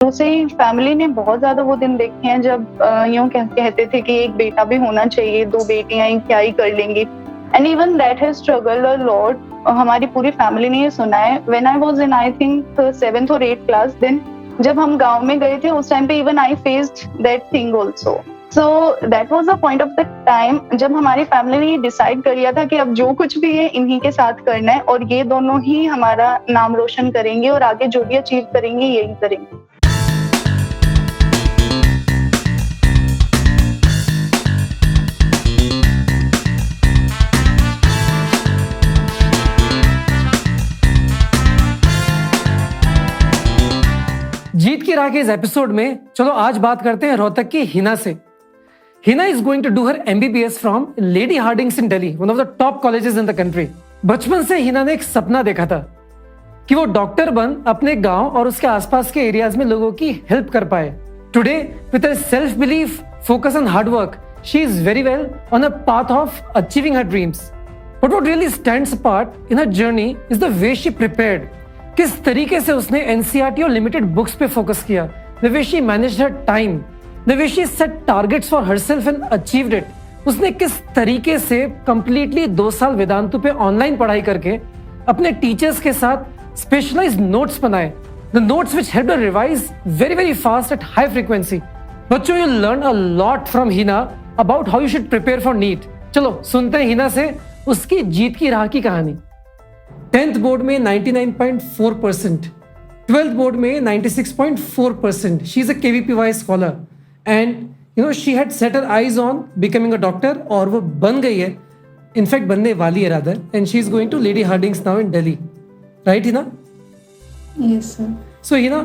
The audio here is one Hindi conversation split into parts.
शुरू से ही फैमिली ने बहुत ज़्यादा वो दिन देखे हैं जब यूँ कहते थे कि एक बेटा भी होना चाहिए, 2 बेटियाँ ही क्या ही कर लेंगी। And even that has struggled a lot. हमारी पूरी फैमिली ने ये सुना है। When I was in I think 7th और 8th क्लास, देन जब हम गाँव में गए थे उस टाइम पे even I faced that thing also. So that was the point of the time जब हमारी फैमिली ने ये डिसाइड कर लिया था कि अब जो कुछ भी है इन्हीं के साथ करना है और ये दोनों ही हमारा नाम रोशन करेंगे और आगे जो भी अचीव करेंगे यही करेंगे। जीत की राह के इस एपिसोड में चलो आज बात करते हैं रोहतक की हिना से। Hina is going to do her MBBS from Lady Hardinge's in Delhi, one of the top colleges in the country. बचपन से हिना ने एक सपना देखा था कि वो डॉक्टर बन अपने गांव और उसके आसपास के एरियाज में लोगों की हेल्प कर पाए। Today with her self belief, focus and hard work, she is very well on a path of achieving her dreams. But what really stands apart in her journey is the way she prepared. किस तरीके से उसने एनसीईआरटी और लिमिटेड बुक्स पे फोकस किया, the way she managed her time, the way she said targets for herself and achieved it. उसने किस तरीके से कंप्लीटली 2 साल वेदांतु पे ऑनलाइन पढ़ाई करके अपने टीचर्स के साथ स्पेशलाइज्ड नोट्स बनाए, the notes which helped her revise very fast at high frequency. बच्चों, you learn a lot from Hina about how you should prepare for NEET. चलो सुनते हैं हिना से उसकी जीत की राह की कहानी। 10th बोर्ड में 99.4%, 12th बोर्ड में 96.4%. She is a KVPY scholar and she had set her eyes on becoming a doctor और वो बन गई है, इनफैक्ट बनने वाली है rather, and she is going to Lady Hardinge now in Delhi, right Hina? Yes sir. So Hina,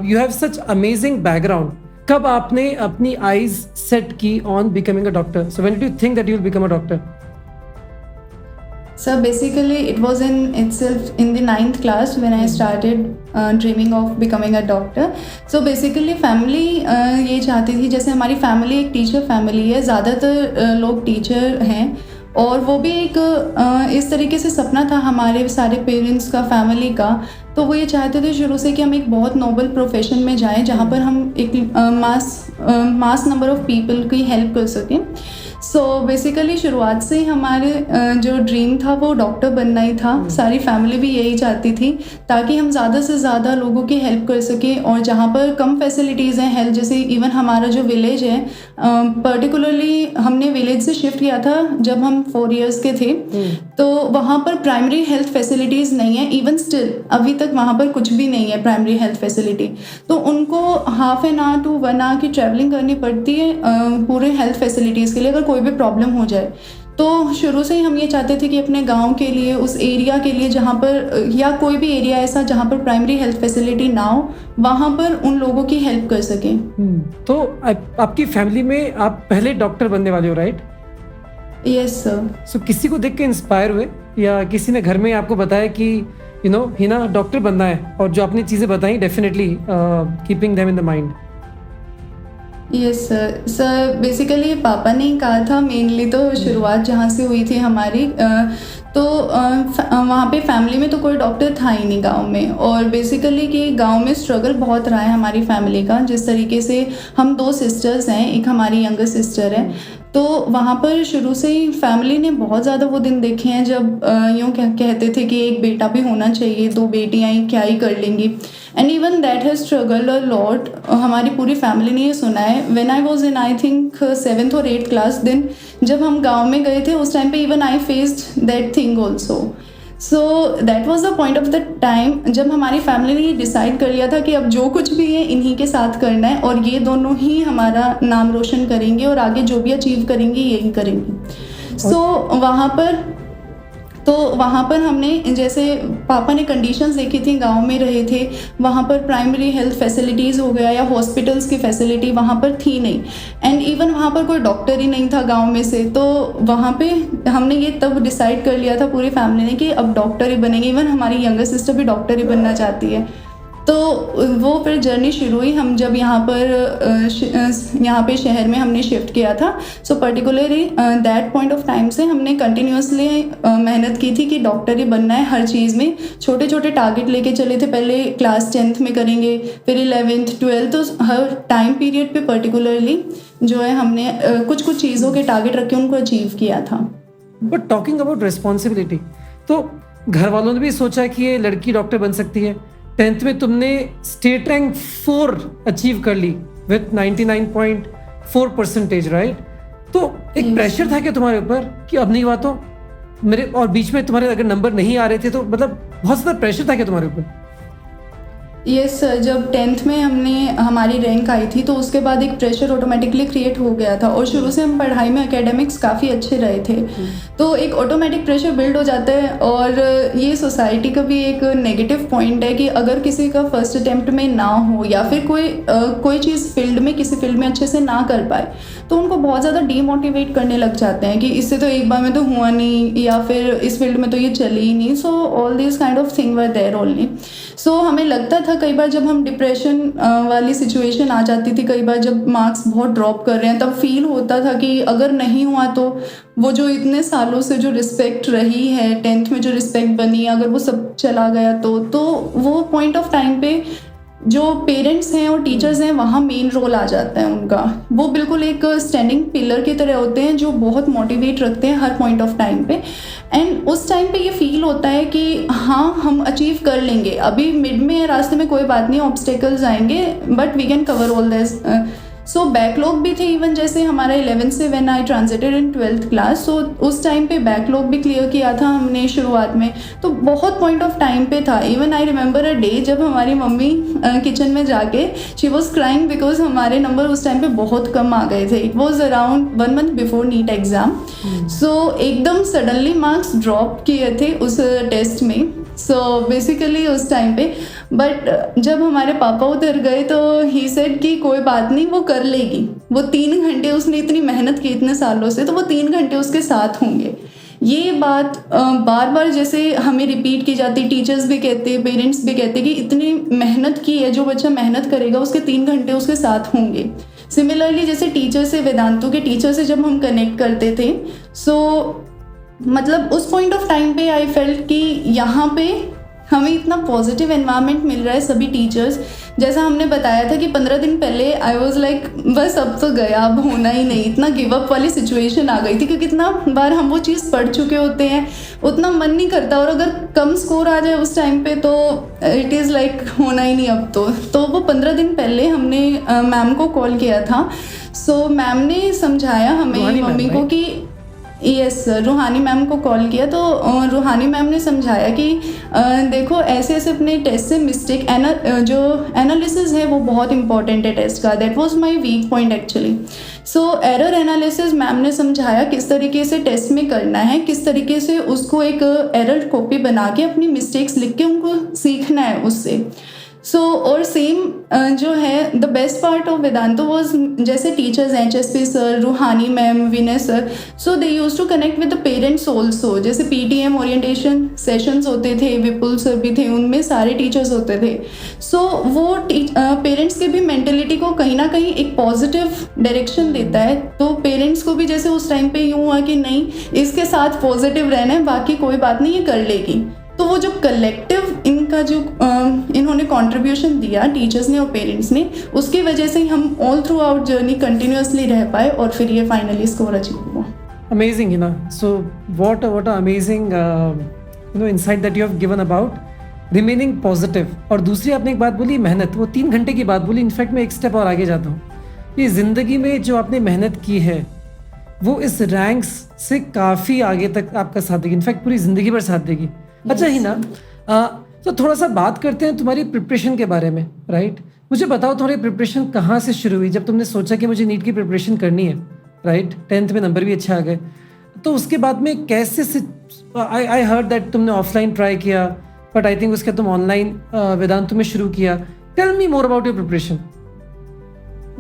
you have such amazing background. कब आपने अपनी eyes set की on becoming a doctor? So when did you think that you will become a doctor? So basically it was in itself in the 9th class when I started dreaming of becoming a doctor. So basically family ये चाहती थी, जैसे हमारी फैमिली एक टीचर फैमिली है, ज़्यादातर लोग टीचर हैं और वो भी एक इस तरीके से सपना था हमारे सारे पेरेंट्स का, फैमिली का। तो वो ये चाहते थे शुरू से कि हम एक बहुत नोबल प्रोफेशन में जाएं जहाँ पर हम एक मास नंबर ऑफ पीपल की हेल्प कर सकें। सो बेसिकली शुरुआत से ही हमारे जो ड्रीम था वो डॉक्टर बनना ही था। सारी फैमिली भी यही चाहती थी ताकि हम ज़्यादा से ज़्यादा लोगों की हेल्प कर सकें और जहाँ पर कम फैसिलिटीज़ हैं हेल्थ, जैसे इवन हमारा जो विलेज है, पर्टिकुलरली हमने विलेज से शिफ्ट किया था जब हम 4 इयर्स के थे, तो वहाँ पर प्राइमरी हेल्थ फैसिलिटीज़ नहीं है। इवन स्टिल अभी तक वहाँ पर कुछ भी नहीं है प्राइमरी हेल्थ फैसिलिटी। तो उनको half an hour to 1 hour की ट्रैवलिंग करनी पड़ती है पूरे हेल्थ फैसिलिटीज़ के लिए, अगर कोई भी प्रॉब्लम हो जाए। तो शुरू से ही हम ये चाहते थे कि अपने गांव के लिए, उस एरिया के लिए जहाँ पर, या कोई भी एरिया ऐसा जहाँ पर प्राइमरी हेल्थ फैसिलिटी ना हो, वहाँ पर उन लोगों की हेल्प कर सकें। तो आपकी फैमिली में आप पहले डॉक्टर बनने वाले हो, राइट? Yes sir. सो किसी को देख के इंस्पायर हुए या किसी ने घर में आपको बताया कि हिना डॉक्टर बनना है, और जो आपने चीज़ें बताई definitely keeping them in the mind? Yes sir basically पापा ने ही कहा था मेनली। तो शुरुआत जहाँ से हुई थी हमारी, तो वहाँ पे फैमिली में तो कोई डॉक्टर था ही नहीं गांव में, और बेसिकली कि गांव में स्ट्रगल बहुत रहा है हमारी फैमिली का। जिस तरीके से हम 2 सिस्टर्स हैं, एक हमारी यंगर सिस्टर है, तो वहाँ पर शुरू से ही फैमिली ने बहुत ज़्यादा वो दिन देखे हैं जब यूँ कहते थे कि एक बेटा भी होना चाहिए, 2 बेटियाँ ही क्या ही कर लेंगी। And even that has struggled a lot. हमारी पूरी फैमिली ने ये सुना है। When I was in I think 7th और 8th क्लास, देन जब हम गांव में गए थे उस टाइम पे even I faced that thing also. So that was the point of the time जब हमारी फैमिली ने ये डिसाइड कर लिया था कि अब जो कुछ भी है इन्हीं के साथ करना है और ये दोनों ही हमारा नाम रोशन करेंगे और आगे जो भी अचीव करेंगे यही करेंगे। सो वहाँ पर हमने, जैसे पापा ने कंडीशंस देखी थी, गांव में रहे थे, वहाँ पर प्राइमरी हेल्थ फैसिलिटीज़ हो गया या हॉस्पिटल्स की फैसिलिटी वहाँ पर थी नहीं, एंड इवन वहाँ पर कोई डॉक्टर ही नहीं था गांव में से। तो वहाँ पे हमने ये तब डिसाइड कर लिया था पूरी फैमिली ने कि अब डॉक्टर ही बनेंगे। इवन हमारी यंगर सिस्टर भी डॉक्टर ही बनना चाहती है। तो वो फिर जर्नी शुरू हुई। हम जब यहाँ पे शहर में हमने शिफ्ट किया था, so particularly that point of time से हमने कंटिन्यूसली मेहनत की थी कि डॉक्टर ही बनना है। हर चीज़ में छोटे छोटे टारगेट लेके चले थे। पहले क्लास 10th में करेंगे, फिर 11th 12th, तो हर टाइम पीरियड पे पर्टिकुलरली जो है हमने कुछ चीज़ों के टारगेट रख के उनको अचीव किया था। बट टॉकिंग अबाउट रिस्पॉन्सिबिलिटी, तो घर वालों ने भी सोचा कि ये लड़की डॉक्टर बन सकती है। 10th में तुमने स्टेट रैंक 4 अचीव कर ली विथ 99.4%, राइट? तो एक प्रेशर था क्या तुम्हारे ऊपर कि अब नहीं हुआ तो मेरे, और बीच में तुम्हारे अगर नंबर नहीं आ रहे थे तो मतलब बहुत ज़्यादा प्रेशर था क्या तुम्हारे ऊपर? यस सर, जब 10th में हमारी रैंक आई थी तो उसके बाद एक प्रेशर ऑटोमेटिकली क्रिएट हो गया था। और शुरू से हम पढ़ाई में एकेडमिक्स काफ़ी अच्छे रहे थे, तो एक ऑटोमेटिक प्रेशर बिल्ड हो जाता है। और ये सोसाइटी का भी एक नेगेटिव पॉइंट है कि अगर किसी का फर्स्ट अटेम्प्ट में ना हो या फिर कोई चीज़ किसी फील्ड में अच्छे से ना कर पाए तो उनको बहुत ज़्यादा डीमोटिवेट करने लग जाते हैं कि इससे तो एक बार में तो हुआ नहीं, या फिर इस फील्ड में तो ये चली ही नहीं। So all this kind of thing were there only. So हमें लगता था कई बार जब हम डिप्रेशन वाली सिचुएशन आ जाती थी, कई बार जब मार्क्स बहुत ड्रॉप कर रहे हैं, तब फील होता था कि अगर नहीं हुआ तो वो जो इतने सालों से जो रिस्पेक्ट रही है, 10th में जो रिस्पेक्ट बनी, अगर वो सब चला गया तो वो पॉइंट ऑफ टाइम पे जो पेरेंट्स हैं और टीचर्स हैं वहाँ मेन रोल आ जाता है उनका। वो बिल्कुल एक स्टैंडिंग पिलर की तरह होते हैं जो बहुत मोटिवेट रखते हैं हर पॉइंट ऑफ टाइम पे। एंड उस टाइम पे ये फील होता है कि हाँ हम अचीव कर लेंगे, अभी मिड में रास्ते में कोई बात नहीं, ऑब्स्टेकल्स आएंगे but we can cover all this. So backlog भी थे, इवन जैसे हमारा 11th से when I ट्रांजिटेड in 12th class, सो उस टाइम पे बैकलॉग भी क्लियर किया था हमने शुरुआत में। तो बहुत पॉइंट ऑफ टाइम पे था। Even I remember a day जब हमारी मम्मी किचन में जाके शी वॉज क्राइंग बिकॉज हमारे नंबर उस टाइम पे बहुत कम आ गए थे। It was around 1 month before NEET exam. So एकदम सडनली मार्क्स ड्रॉप किए थे उस टेस्ट में। सो बेसिकली उस टाइम पे बट जब हमारे पापा उधर गए तो ही सेड कि कोई बात नहीं, वो कर लेगी। वो 3 घंटे उसने इतनी मेहनत की इतने सालों से, तो वो 3 घंटे उसके साथ होंगे। ये बात बार बार जैसे हमें रिपीट की जाती, टीचर्स भी कहते, पेरेंट्स भी कहते कि इतनी मेहनत की है, जो बच्चा मेहनत करेगा उसके 3 घंटे उसके साथ होंगे। सिमिलरली जैसे टीचर से, वेदांतु के टीचर से जब हम कनेक्ट करते थे, सो मतलब उस पॉइंट ऑफ टाइम पे आई फेल्ट कि यहाँ पे हमें इतना पॉजिटिव एनवायरनमेंट मिल रहा है सभी टीचर्स। जैसा हमने बताया था कि 15 दिन पहले आई वाज लाइक बस अब तो गया, अब होना ही नहीं, इतना गिव अप वाली सिचुएशन आ गई थी क्योंकि इतना बार हम वो चीज़ पढ़ चुके होते हैं, उतना मन नहीं करता। और अगर कम स्कोर आ जाए उस टाइम पे तो इट इज़ लाइक होना ही नहीं अब तो वो 15 दिन पहले हमने मैम को कॉल किया था। सो मैम ने समझाया हमें, मम्मी को कि यस सर, रूहानी मैम को कॉल किया तो रूहानी मैम ने समझाया कि देखो ऐसे ऐसे अपने टेस्ट से मिस्टेक जो एनालिसिस है वो बहुत इंपॉर्टेंट है टेस्ट का। That was my weak point actually. So error analysis ma'am ने समझाया किस तरीके से टेस्ट में करना है, किस तरीके से उसको एक एरर कॉपी बना के अपनी मिस्टेक्स लिख के उनको सीखना है उससे। सो और सेम जो है the best part of Vedantu was जैसे teachers HSP sir, Ruhani ma'am, Vinay sir, so they use to connect with the parents also. जैसे PTM ओरिएंटेशन सेशंस होते थे, विपुल सर भी थे, उनमें सारे टीचर्स होते थे। सो वो पेरेंट्स के भी मेंटेलिटी को कहीं ना कहीं एक पॉजिटिव डायरेक्शन देता है। तो पेरेंट्स को भी जैसे उस टाइम पे यूँ हुआ कि नहीं इसके साथ पॉजिटिव रहना है, बाकी कोई बात नहीं, ये कर लेगी। तो वो जो कलेक्टिव इनका जो इन्होंने कंट्रीब्यूशन दिया टीचर्स ने और पेरेंट्स ने, उसकी वजह से ही हम all through out journey continuously रह पाए और फिर ये फाइनली स्कोर अचीव हुआ। Amazing, Hina. So what an amazing insight that you have given about remaining positive. और दूसरी आपने एक बात बोली मेहनत, वो 3 घंटे की बात बोली। इनफैक्ट मैं एक स्टेप और आगे जाता हूँ। ये ज़िंदगी में जो आपने मेहनत की है वो इस रैंक्स से काफ़ी आगे तक आपका साथ देगी, इनफैक्ट पूरी ज़िंदगी भर साथ देगी। अच्छा ही ना, तो थोड़ा सा बात करते हैं तुम्हारी प्रिपरेशन के बारे में, राइट? मुझे बताओ तुम्हारी प्रिपरेशन कहाँ से शुरू हुई जब तुमने सोचा कि मुझे नीट की प्रिपरेशन करनी है, राइट? 10th में नंबर भी अच्छे आ गए, तो उसके बाद में कैसे आई हर्ड दैट तुमने ऑफलाइन ट्राई किया, बट आई थिंक उसके तुम ऑनलाइन वेदांतु में शुरू किया। Tell me more about your preparation.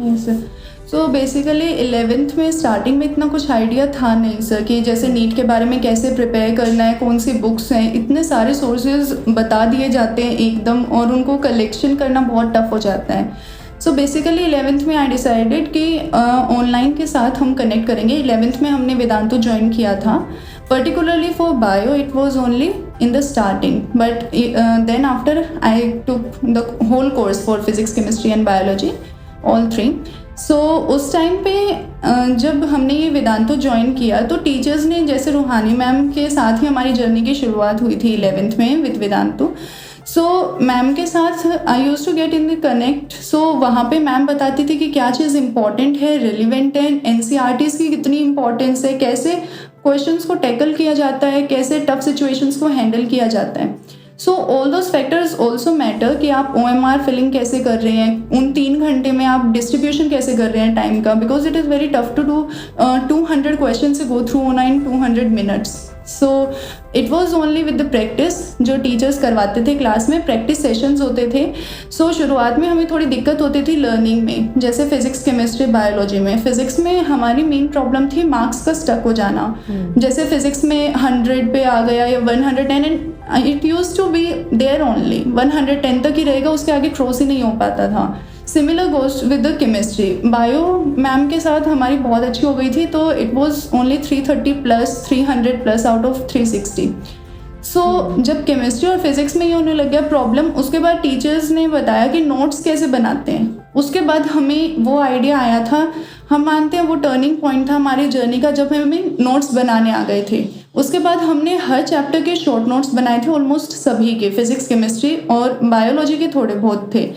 Yes sir. So basically 11th में स्टार्टिंग में इतना कुछ आइडिया था नहीं सर कि जैसे नीट के बारे में कैसे प्रिपेयर करना है, कौन सी बुक्स हैं, इतने सारे सोर्सेज बता दिए जाते हैं एकदम, और उनको कलेक्शन करना बहुत टफ हो जाता है। सो बेसिकली 11th में आई डिसाइडेड कि ऑनलाइन के साथ हम कनेक्ट करेंगे। 11th में हमने वेदांतु ज्वाइन किया था, particularly for bio it was only in the starting, but then after I took the whole course for physics, chemistry and biology, all three. So उस टाइम पे जब हमने ये वेदांतु ज्वाइन किया तो टीचर्स ने, जैसे रूहानी मैम के साथ ही हमारी जर्नी की शुरुआत हुई थी 11th में विद वेदांतु। सो मैम के साथ I use to get in the connect. So वहाँ पे मैम बताती थी कि क्या चीज़ इंपॉर्टेंट है, रिलेवेंट है, NCERTs की कितनी इंपॉर्टेंस है, कैसे क्वेश्चंस को टैकल किया जाता है, कैसे टफ सिचुएशंस को हैंडल किया जाता है। So all those factors also matter कि आप OMR फिलिंग कैसे कर रहे हैं, उन 3 घंटे में आप डिस्ट्रीब्यूशन कैसे कर रहे हैं टाइम का, because it is very tough to do 200 question से go through on in 200 minutes. So it was only with the practice, जो टीचर्स करवाते थे क्लास में, प्रैक्टिस सेशंस होते थे। सो शुरुआत में हमें थोड़ी दिक्कत होती थी लर्निंग में, जैसे फिजिक्स, केमिस्ट्री, बायोलॉजी में। फिजिक्स में हमारी मेन प्रॉब्लम थी मार्क्स का स्टक हो जाना। जैसे फिजिक्स में 100 पे आ गया या 110, and it use to be there only 110 तक ही रहेगा, उसके आगे क्रॉस ही नहीं हो पाता था। Similar ghost with the chemistry. Bio ma'am के साथ हमारी बहुत अच्छी हो गई थी, तो it was only 330 plus 300 plus out of 360। सो जब केमिस्ट्री और फिजिक्स में ये होने लग गया प्रॉब्लम, उसके बाद टीचर्स ने बताया कि नोट्स कैसे बनाते हैं। उसके बाद हमें वो आइडिया आया था, हम मानते हैं वो टर्निंग पॉइंट था हमारी जर्नी का, जब हमें नोट्स बनाने आ गए थे। उसके बाद हमने हर चैप्टर के शॉर्ट नोट्स बनाए थे, ऑलमोस्ट सभी के, फिजिक्स, केमिस्ट्री और बायोलॉजी के थोड़े बहुत थे।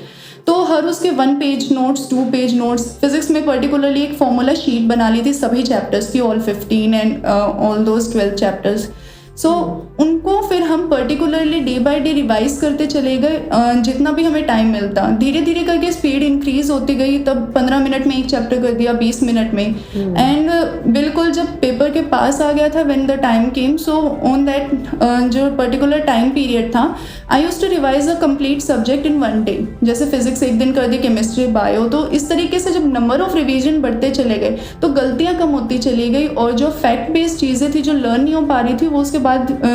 तो हर उसके 1 page notes, 2 page notes. Physics में पर्टिकुलरली एक फॉर्मूला शीट बना ली थी सभी चैप्टर्स की, all 15 and all those 12 chapters. So उनको फिर हम particularly day by day revise करते चले गए, जितना भी हमें टाइम मिलता। धीरे धीरे करके स्पीड इंक्रीज होती गई, तब 15 मिनट में एक चैप्टर कर दिया, 20 मिनट में। एंड बिल्कुल जब पेपर के पास आ गया था, when the time came, so on that जो पर्टिकुलर टाइम पीरियड था, I used to revise a complete subject in 1 day. जैसे फिजिक्स एक दिन कर दी, केमिस्ट्री, बायो। तो इस तरीके से जब नंबर ऑफ रिवीजन बढ़ते चले गए तो गलतियाँ कम होती चली गई, और जो फैक्ट बेस्ड चीज़ें थी जो लर्न नहीं हो पा रही थी, वो उसके बाद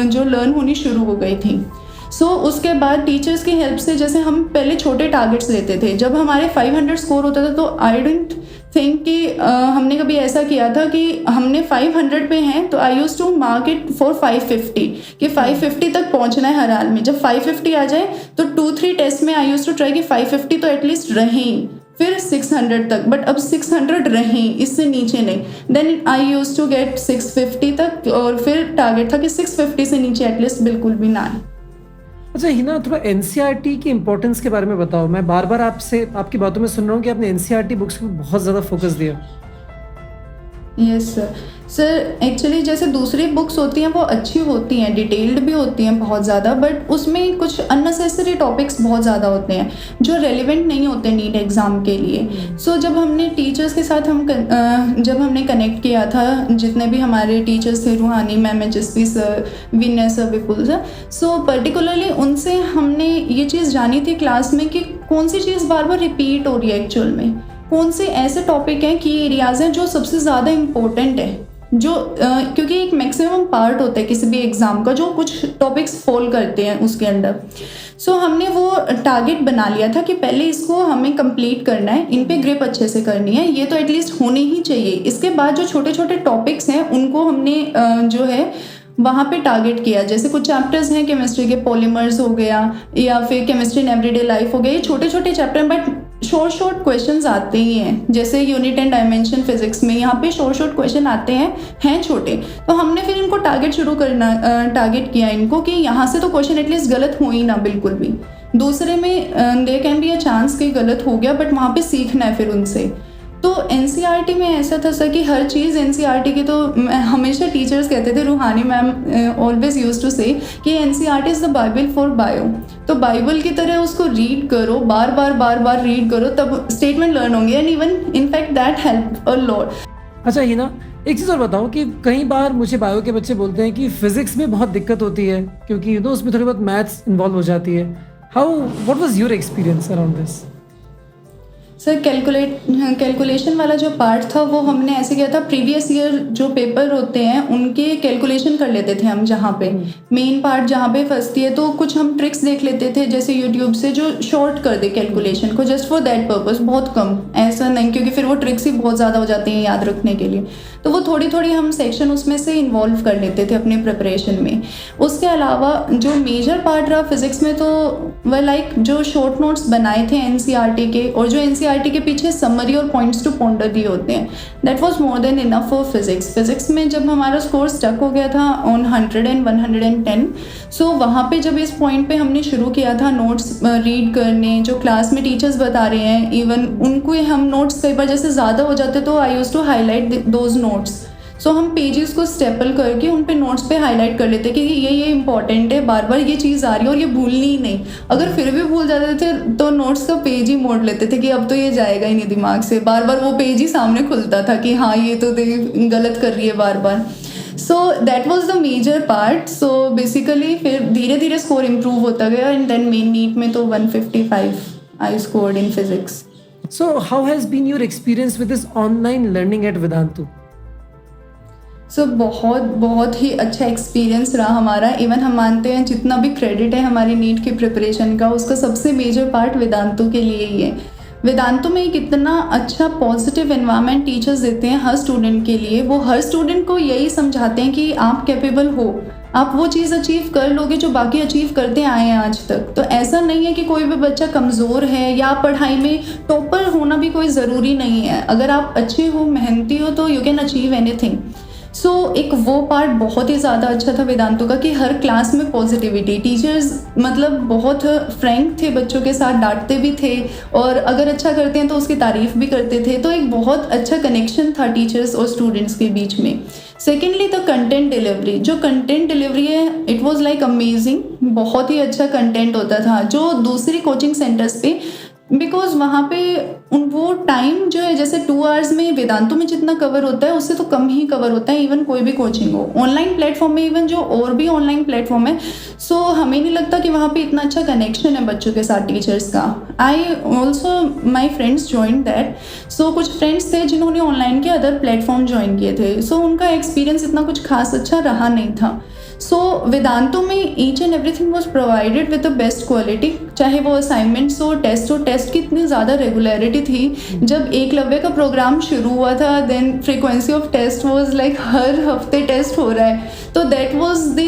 जो लर्न होनी शुरू हो गई थी। सो उसके बाद टीचर्स की हेल्प से, जैसे हम पहले छोटे टारगेट्स लेते थे, जब हमारे 500 स्कोर होता था तो आई डोंट थिंक कि हमने कभी ऐसा किया था कि हमने 500 पे हैं तो I use to mark it for 550 कि 550 तक पहुंचना है हर हाल में। जब 550 आ जाए तो 2-3 टेस्ट में आई यूज टू ट्राई कि 550 तो एटलीस्ट रहें, फिर 600 तक, बट अब 600 रहें, इससे नीचे नहीं। Then I use to get 650 तक, और फिर टारगेट था कि 650 से नीचे एटलीस्ट बिल्कुल भी ना आए। अच्छा हिना, थोड़ा NCERT की इंपॉर्टेंस के बारे में बताओ। मैं बार बार आपसे आपकी बातों में सुन रहा हूँ कि आपने NCERT बुक्स पर बहुत ज़्यादा फोकस दिया। यस सर, एक्चुअली जैसे दूसरी बुक्स होती हैं वो अच्छी होती हैं, डिटेल्ड भी होती हैं बहुत ज़्यादा, बट उसमें कुछ अननेसेसरी टॉपिक्स बहुत ज़्यादा होते हैं जो रेलिवेंट नहीं होते नीट एग्ज़ाम के लिए। सो जब हमने टीचर्स के साथ जब हमने कनेक्ट किया था, जितने भी हमारे टीचर्स थे, रूहानी मैम, HSP सर, विनय सर, विपुल सर, सो पर्टिकुलरली उनसे हमने ये चीज़ जानी थी क्लास में कि कौन सी चीज़ बार बार रिपीट हो रही है एक्चुअल में, कौन से ऐसे टॉपिक हैं, की एरियाज़ हैं जो सबसे ज़्यादा इम्पोर्टेंट है, जो क्योंकि एक मैक्सिमम पार्ट होता है किसी भी एग्ज़ाम का जो कुछ टॉपिक्स फॉल करते हैं उसके अंदर। सो हमने वो टारगेट बना लिया था कि पहले इसको हमें कंप्लीट करना है, इन पे ग्रिप अच्छे से करनी है, ये तो एटलीस्ट होनी ही चाहिए। इसके बाद जो छोटे छोटे टॉपिक्स हैं उनको हमने जो है वहाँ पे टारगेट किया। जैसे कुछ चैप्टर्स हैं केमिस्ट्री के, पॉलीमर्स हो गया या फिर केमिस्ट्री इन एवरीडे लाइफ हो गया, ये छोटे छोटे चैप्टर बट शॉर्ट क्वेश्चंस आते ही हैं। जैसे यूनिट एंड डायमेंशन फिजिक्स में यहाँ पे शॉर्ट क्वेश्चन आते हैं छोटे, तो हमने फिर इनको टारगेट किया इनको कि यहाँ से तो क्वेश्चन एटलीस्ट गलत हो ही ना बिल्कुल भी। दूसरे में there can be a chance कि गलत हो गया, बट वहाँ पे सीखना है फिर उनसे। तो NCERT में ऐसा था सर कि हर चीज़ NCERT की, तो हमेशा टीचर्स कहते थे, रूहानी मैम ऑलवेज यूज टू से कि NCERT is the Bible for bio. तो बाइबल की तरह उसको रीड करो, बार बार रीड करो, तब स्टेटमेंट लर्न होंगे, and even in fact that help a lot. अच्छा हिना, एक चीज़ और बताओ कि कई बार मुझे बायो के बच्चे बोलते हैं कि फिजिक्स में बहुत दिक्कत होती है क्योंकि उसमें थोड़ी बहुत मैथ्स इन्वॉल्व हो जाती है। What was your experience around this? Sir calculation वाला जो पार्ट था वो हमने ऐसे किया था, प्रीवियस ईयर जो पेपर होते हैं उनके कैलकुलेशन कर लेते थे हम, जहाँ पे मेन पार्ट जहाँ पे फंसती है तो कुछ हम ट्रिक्स देख लेते थे जैसे यूट्यूब से, जो शॉर्ट कर दे कैलकुलेशन को, जस्ट फॉर दैट पर्पस, बहुत कम, ऐसा नहीं क्योंकि फिर वो ट्रिक्स ही बहुत ज़्यादा हो जाती हैं याद रखने के लिए, तो वो थोड़ी थोड़ी हम सेक्शन उसमें से इन्वॉल्व कर लेते थे अपने प्रिपरेशन में। उसके अलावा जो मेजर पार्ट रहा फिजिक्स में तो वह लाइक जो शॉर्ट नोट्स बनाए थे एनसीईआरटी के, और जो एनसीईआरटी के पीछे समरी और पॉइंट्स टू पॉन्डर दिए होते हैं, that was more than enough for physics. Physics में जब हमारा स्कोर स्टक हो गया था ऑन 100 एंड 110, सो वहाँ पे जब इस पॉइंट पे हमने शुरू किया था नोट्स रीड करने, जो क्लास में टीचर्स बता रहे हैं, इवन उनको हम नोट्स कई बार जैसे ज़्यादा हो जाते तो I used to highlight those notes. So हम पेजेस को स्टेपल करके उन पे नोट्स पे हाईलाइट कर लेते कि ये इंपॉर्टेंट है, बार बार ये चीज़ आ रही है और ये भूलनी ही नहीं। अगर फिर भी भूल जाते थे तो नोट्स का पेज ही मोड़ लेते थे कि अब तो ये जाएगा ही नहीं दिमाग से, बार बार वो पेज ही सामने खुलता था कि हाँ ये तो गलत कर रही है बार बार। So that was the major part. So basically फिर धीरे धीरे स्कोर इम्प्रूव होता गया एंड देन मेन नीट में तो 155 I scored in physics. So, how has been your experience with this online learning at Vedantu? सो बहुत ही अच्छा एक्सपीरियंस रहा हमारा। इवन हम मानते हैं जितना भी क्रेडिट है हमारी नीट की प्रिपरेशन का, उसका सबसे मेजर पार्ट वेदांतु के लिए ही है। वेदांतु में एक इतना अच्छा पॉजिटिव एनवायरनमेंट टीचर्स देते हैं हर स्टूडेंट के लिए। वो हर स्टूडेंट को यही समझाते हैं कि आप कैपेबल हो, आप वो चीज़ अचीव कर लोगे जो बाकी अचीव करते आए हैं आज तक। तो ऐसा नहीं है कि कोई भी बच्चा कमज़ोर है या पढ़ाई में टॉपर होना भी कोई ज़रूरी नहीं है। अगर आप अच्छे हो, मेहनती हो तो यू कैन अचीव एनीथिंग। सो एक वो पार्ट बहुत ही ज़्यादा अच्छा था वेदांतु का कि हर क्लास में पॉजिटिविटी, टीचर्स मतलब बहुत फ्रैंक थे बच्चों के साथ, डांटते भी थे और अगर अच्छा करते हैं तो उसकी तारीफ़ भी करते थे। तो एक बहुत अच्छा कनेक्शन था टीचर्स और स्टूडेंट्स के बीच में। सेकेंडली द कंटेंट डिलीवरी, जो कंटेंट डिलीवरी है इट वाज लाइक अमेजिंग। बहुत ही अच्छा कंटेंट होता था जो दूसरी कोचिंग सेंटर्स पे, बिकॉज वहाँ पे वो टाइम जो है जैसे 2 आवर्स में वेदांतु में जितना कवर होता है उससे तो कम ही कवर होता है, इवन कोई भी कोचिंग हो। ऑनलाइन प्लेटफॉर्म में इवन जो और भी ऑनलाइन प्लेटफॉर्म है, सो हमें नहीं लगता कि वहाँ पे इतना अच्छा कनेक्शन है बच्चों के साथ टीचर्स का। I also my friends join that. So कुछ फ्रेंड्स थे जिन्होंने ऑनलाइन के अदर प्लेटफॉर्म ज्वाइन किए थे, सो उनका एक्सपीरियंस इतना कुछ खास अच्छा रहा नहीं था। सो वेदांतु में each and everything was provided with the best quality, चाहे वो असाइनमेंट्स हो, टेस्ट की इतनी ज़्यादा रेगुलरिटी थी। जब एकलव्य का प्रोग्राम शुरू हुआ था then frequency of test was like हर हफ्ते टेस्ट हो रहा है, तो that was the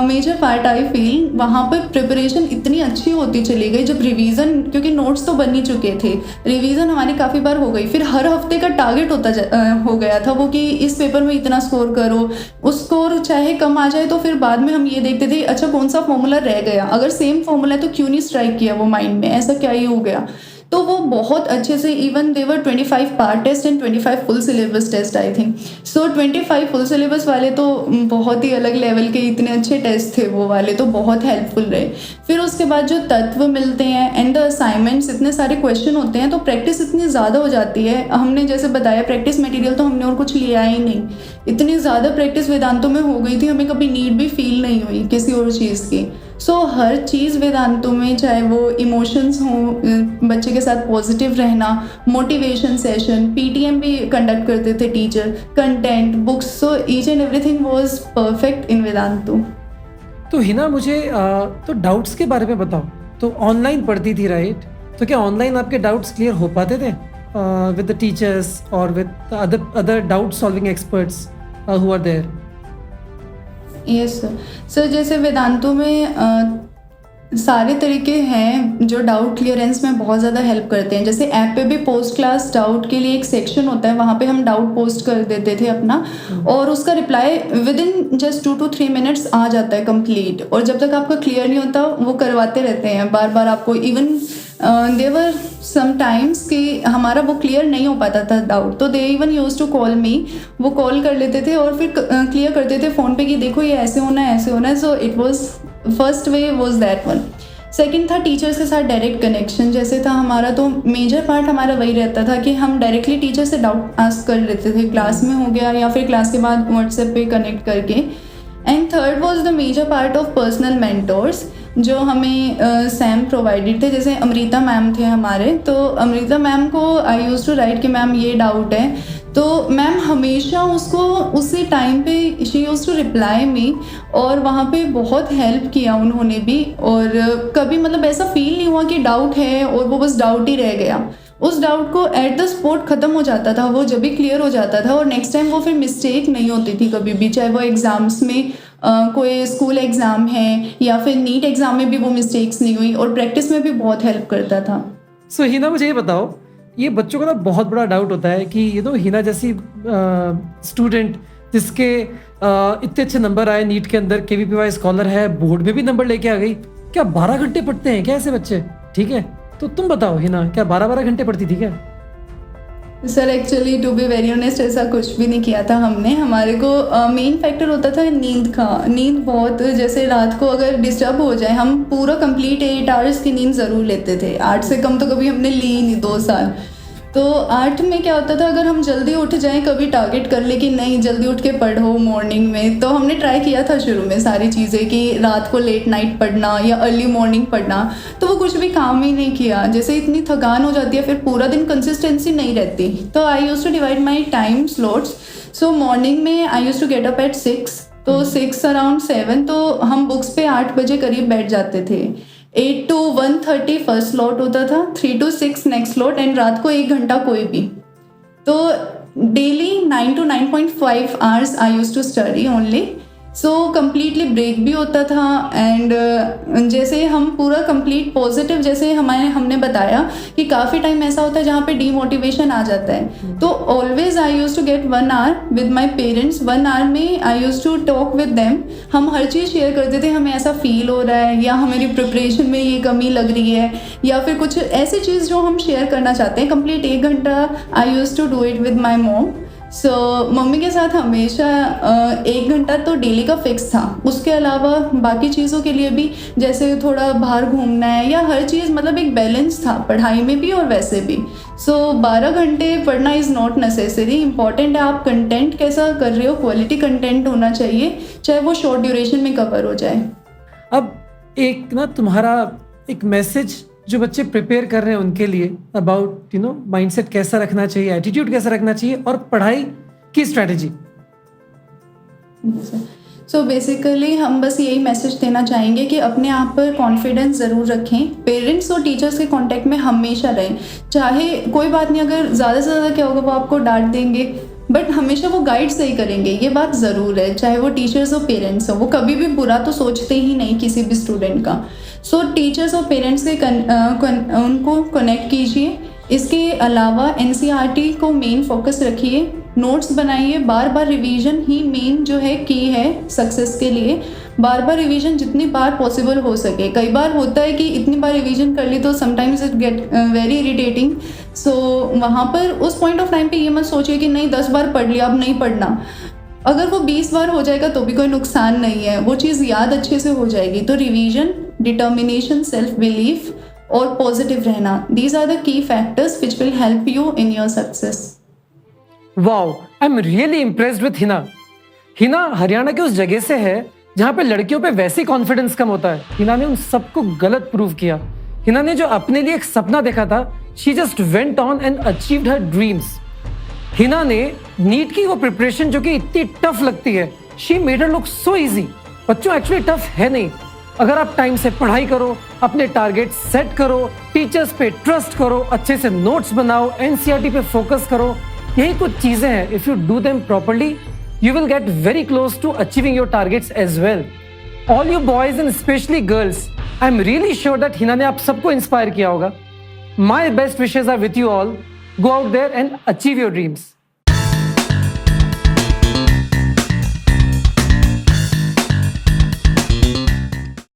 major part I feel. वहाँ पर प्रिपरेशन इतनी अच्छी होती चली गई जब रिवीजन, क्योंकि नोट्स तो बन ही चुके थे, रिवीजन हमारी काफ़ी बार हो गई, फिर हर हफ्ते का टारगेट हो गया था वो कि इस पेपर में इतना स्कोर करो। उस स्कोर चाहे कम आ जाए तो फिर बाद में हम ये देखते थे अच्छा कौन सा फॉर्मूला रह गया, अगर सेम फॉर्मूला है तो क्यों नहीं स्ट्राइक किया वो माइंड में, ऐसा क्या ही हो गया। तो वो बहुत अच्छे से, even there were 25 part test and 25 full syllabus test I think. So 25 full syllabus वाले तो बहुत ही अलग लेवल के इतने अच्छे टेस्ट थे, वो वाले तो बहुत हेल्पफुल रहे। फिर उसके बाद जो तत्व मिलते हैं एंड द असाइनमेंट्स, इतने सारे क्वेश्चन होते हैं तो प्रैक्टिस इतनी ज़्यादा हो जाती है। हमने जैसे बताया प्रैक्टिस मटेरियल तो हमने और कुछ लिया ही नहीं, इतनी ज़्यादा प्रैक्टिस वेदांतु में हो गई थी, हमें कभी नीड भी फील नहीं हुई किसी और चीज़ की। सो हर चीज़ वेदांतु में, चाहे वो इमोशंस हों, बच्चे के साथ पॉजिटिव रहना, मोटिवेशन सेशन, पीटीएम भी कंडक्ट करते थे teacher, content, books, so each and everything was perfect in Vedantu. तो हिना मुझे तो डाउट्स के बारे में बताओ। तो ऑनलाइन पढ़ती थी राइट, तो क्या ऑनलाइन आपके डाउट्स क्लियर हो पाते थे विद द टीचर्स और with other doubt solving experts who are there? Yes sir, जैसे वेदांतु में सारे तरीके हैं जो डाउट क्लियरेंस में बहुत ज़्यादा हेल्प करते हैं। जैसे ऐप पे भी पोस्ट क्लास डाउट के लिए एक सेक्शन होता है, वहाँ पे हम डाउट पोस्ट कर देते थे अपना और उसका reply within just 2 to 3 minutes आ जाता है कंप्लीट। और जब तक आपका क्लियर नहीं होता वो करवाते रहते हैं बार बार आपको। इवन देवर समटाइम्स कि हमारा वो क्लियर नहीं हो पाता था डाउट, तो they even use to call me, वो कॉल कर लेते थे और फिर क्लियर करते थे फ़ोन पे कि देखो ये ऐसे होना है ऐसे होना है। सो it was first way was that one. Second था टीचर्स के साथ डायरेक्ट कनेक्शन। जैसे था हमारा तो मेजर पार्ट हमारा वही रहता था कि हम डायरेक्टली टीचर से डाउट आस्क कर लेते थे, क्लास में हो गया या फिर क्लास के बाद व्हाट्सएप पे कनेक्ट करके। And third was the major part of personal mentors, जो हमें सैम प्रोवाइडेड थे। जैसे अमृता मैम थे हमारे, तो अमृता मैम को आई यूज़ टू राइट कि मैम ये डाउट है, तो मैम हमेशा उसको उसी टाइम पे she use to reply me, और वहाँ पे बहुत हेल्प किया उन्होंने भी। और कभी मतलब ऐसा फील नहीं हुआ कि डाउट है और वो बस डाउट ही रह गया। उस डाउट को एट द स्पॉट ख़त्म हो जाता था, वो जब भी क्लियर हो जाता था, और नेक्स्ट टाइम वो फिर मिस्टेक नहीं होती थी कभी भी, चाहे वो एग्ज़ाम्स में कोई स्कूल एग्ज़ाम है या फिर नीट एग्ज़ाम में भी वो मिस्टेक्स नहीं हुई, और प्रैक्टिस में भी बहुत हेल्प करता था। सो हिना, मुझे ये बताओ, ये बच्चों का ना बहुत बड़ा डाउट होता है कि हिना जैसी स्टूडेंट जिसके इतने अच्छे नंबर आए नीट के अंदर, KVPY स्कॉलर है, बोर्ड में भी नंबर लेके आ गई, क्या 12 घंटे पढ़ते हैं क्या ऐसे बच्चे? ठीक है, तो तुम बताओ हिना, क्या 12-12 घंटे पढ़ती थी क्या? Sir actually to be very honest ऐसा कुछ भी नहीं किया था हमने। हमारे को मेन फैक्टर होता था नींद का। नींद बहुत, जैसे रात को अगर डिस्टर्ब हो जाए, हम पूरा कंप्लीट 8 आवर्स की नींद ज़रूर लेते थे। 8 से कम तो कभी हमने ली ही नहीं 2 साल। तो 8 में क्या होता था, अगर हम जल्दी उठ जाएं, कभी टारगेट कर ले कि नहीं जल्दी उठ के पढ़ो मॉर्निंग में, तो हमने ट्राई किया था शुरू में सारी चीज़ें कि रात को लेट नाइट पढ़ना या अर्ली मॉर्निंग पढ़ना, तो वो कुछ भी काम ही नहीं किया। जैसे इतनी थकान हो जाती है, फिर पूरा दिन कंसिस्टेंसी नहीं रहती। तो I use to divide my time slots. So morning में I use to get up at 6, तो 6 अराउंड 7, तो हम बुक्स पे 8 बजे करीब बैठ जाते थे। 8 to 1:30 फर्स्ट स्लॉट होता था, 3 to 6 नेक्स्ट स्लॉट, एंड रात को 1 घंटा कोई भी। तो daily 9 to 9.5 hours I use to study only. So completely break भी होता था, एंड जैसे हम पूरा कंप्लीट पॉजिटिव, जैसे हमने बताया कि काफ़ी टाइम ऐसा होता है जहाँ पे डीमोटिवेशन आ जाता है, तो always I use to get 1 hour with my parents. 1 hour में I use to talk with them. हम हर चीज़ शेयर करते थे, हमें ऐसा फील हो रहा है या हमारी प्रिपरेशन में ये कमी लग रही है या फिर कुछ ऐसी चीज़ जो हम शेयर करना चाहते हैं। कंप्लीट 1 घंटा I use to do it with my mom. So मम्मी के साथ हमेशा 1 घंटा तो डेली का फिक्स था। उसके अलावा बाकी चीज़ों के लिए भी, जैसे थोड़ा बाहर घूमना है या हर चीज़, मतलब एक बैलेंस था पढ़ाई में भी और वैसे भी। सो 12 घंटे पढ़ना इज़ नॉट नेसेसरी। इंपॉर्टेंट है आप कंटेंट कैसा कर रहे हो, क्वालिटी कंटेंट होना चाहिए, चाहे वो शॉर्ट ड्यूरेशन में कवर हो जाए। अब एक ना तुम्हारा एक मैसेज जो बच्चे प्रिपेयर कर रहे हैं उनके लिए, अबाउट माइंडसेट कैसा रखना चाहिए, एटीट्यूड कैसा रखना चाहिए, और पढ़ाई की स्ट्रेटेजी। सो बेसिकली हम बस यही मैसेज देना चाहेंगे कि अपने आप पर कॉन्फिडेंस ज़रूर रखें। पेरेंट्स और टीचर्स के कांटेक्ट में हमेशा रहें। चाहे कोई बात नहीं, अगर ज़्यादा से ज़्यादा क्या होगा, वो आपको डांट देंगे, बट हमेशा वो गाइड सही करेंगे, ये बात ज़रूर है। चाहे वो टीचर्स और पेरेंट्स हो, वो कभी भी बुरा तो सोचते ही नहीं किसी भी स्टूडेंट का। सो टीचर्स और पेरेंट्स के उनको कनेक्ट कीजिए। इसके अलावा NCERT को मेन फोकस रखिए, नोट्स बनाइए, बार बार रिवीजन ही मेन जो है की है सक्सेस के लिए। बार बार रिवीजन जितनी बार पॉसिबल हो सके। कई बार होता है कि इतनी बार रिवीजन कर ली तो sometimes it get very irritating. So वहाँ पर उस पॉइंट ऑफ टाइम पे ये मत सोचिए कि नहीं 10 बार पढ़ लिया अब नहीं पढ़ना। अगर वो 20 बार हो जाएगा तो भी कोई नुकसान नहीं है, वो चीज़ याद अच्छे से हो जाएगी। तो रिवीजन, डिटर्मिनेशन, सेल्फ बिलीफ और पॉजिटिव रहना, these are the key factors which will help you in your success. Wow, I am really impressed with Hina. Hina Haryana के उस जगह से है जहाँ पे लड़कियों पे वैसे कॉन्फिडेंस कम होता है। हिना ने उन सबको गलत प्रूव किया। हिना ने जो अपने लिए एक सपना देखा था, she just went on and achieved her dreams. Hina ने नीट की वो प्रिपरेशन जो कि इतनी टफ लगती है, she made it look so easy. बच्चों एक्चुअली टफ है नहीं। अगर आप टाइम से पढ़ाई करो, अपने टारगेट सेट करो, टीचर्स पे ट्रस्ट करो, अच्छे से नोट्स बनाओ, NCERT पे फोकस करो, यही कुछ चीजें हैं। If you do them properly, you will get very close to achieving your targets as well. All you boys and especially girls, I'm really sure that Hina ने आप सबको इंस्पायर किया होगा. My best wishes are with you all. Go out there and achieve your dreams.